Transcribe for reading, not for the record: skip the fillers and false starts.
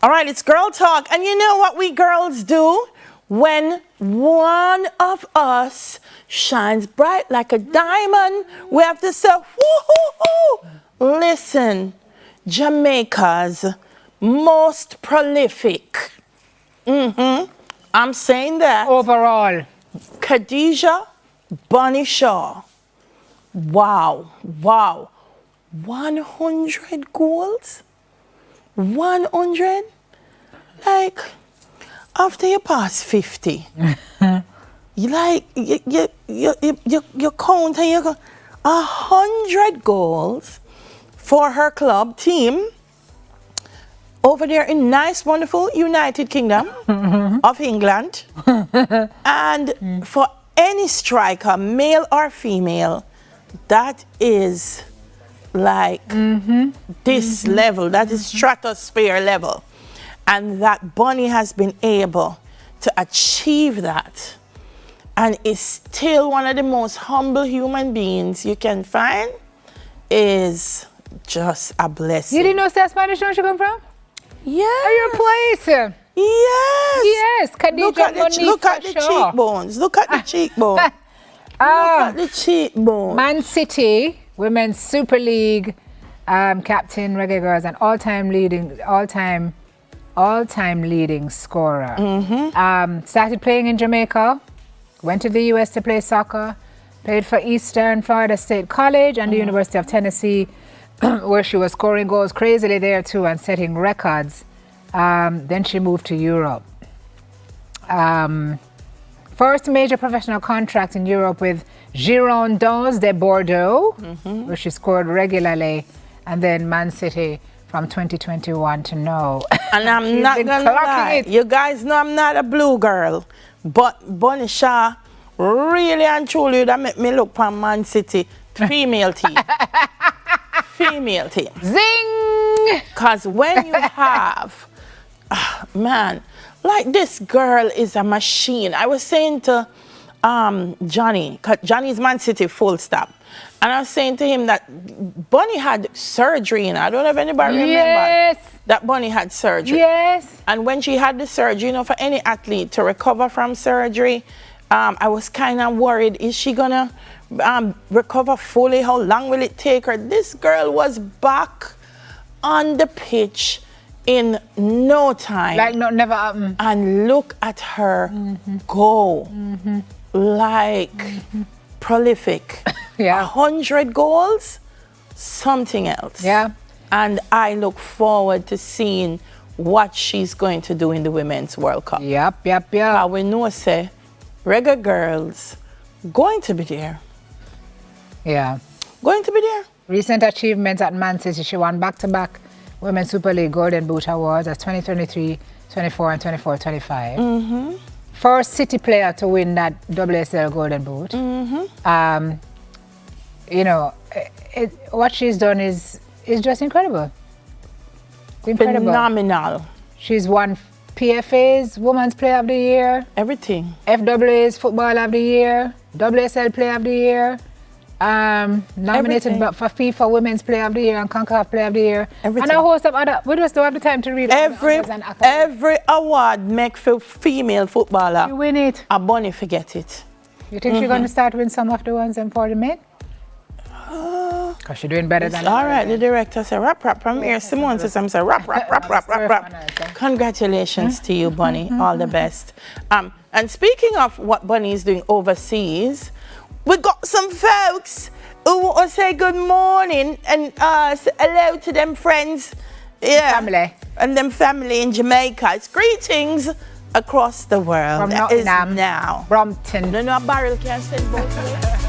All right, it's girl talk. And you know what we girls do? When one of us shines bright like a diamond, we have to say, woo-hoo-hoo. Listen, Jamaica's most prolific. I'm saying that. Overall. Khadija Bunny Shaw. Wow. 100 goals? 100? Like, after you pass 50, you count and you go, 100 goals for her club team over there in nice, wonderful United Kingdom of England. And for any striker, male or female, that is like this level, that is stratosphere level. And that Bunny has been able to achieve that and is still one of the most humble human beings you can find is just a blessing. You didn't know that Spanish where she come from? Yes. Your place. Yes. Yes. Khadija look at the cheekbones. Look at the cheekbones. Look at the cheekbones. Man City, Women's Super League, captain, reggae girls, and all-time leading scorer. Started playing in Jamaica, went to the US to play soccer, played for Eastern Florida State College and the University of Tennessee, where she was scoring goals crazily there too and setting records. Then she moved to Europe. First major professional contract in Europe with Girondins de Bordeaux, where she scored regularly, and then Man City from 2021 to now. And I'm not gonna lie, you guys know I'm not a blue girl, but Bunny Shaw really and truly that make me look for Man City female team. Female team. Zing! Because when you have, man, like this girl is a machine. I was saying to Johnny, because Johnny's Man City full stop. And I was saying to him that Bunny had surgery, and I don't know if anybody remember that Bunny had surgery. Yes. And when she had the surgery, you know, for any athlete to recover from surgery, I was kind of worried, is she gonna recover fully? How long will it take her? This girl was back on the pitch in no time. Like never happened. And look at her go. Like prolific. 100 goals, something else. Yeah. And I look forward to seeing what she's going to do in the Women's World Cup. Yep. We know, say, reggae girls going to be there. Yeah. Going to be there. Recent achievements at Man City. She won back-to-back Women's Super League Golden Boot Awards as 2023, 24, and 24-25. First City player to win that WSL Golden Boot. You know, what she's done is just incredible. It's incredible. Phenomenal. She's won PFA's Women's Player of the Year. Everything. FWA's Football of the Year. WSL Player of the Year. Nominated for FIFA Women's Player of the Year and CONCACAF Player of the Year. Everything. And a host of other, we just don't have the time to read every award make for female footballer. You win it. A Bunny forget it. You think she's going to start with some of the ones in for the men? Because she's doing better than all right, the director said, rap, from here. Simone says, I'm saying, rap. Congratulations to you, Bunny. All the best. And speaking of what Bunny is doing overseas, we got some folks who want to say good morning and say hello to them friends. Yeah. Family. And them family in Jamaica. It's greetings across the world. From That is Nottingham. now. Brompton. No, a barrel can't send both ways.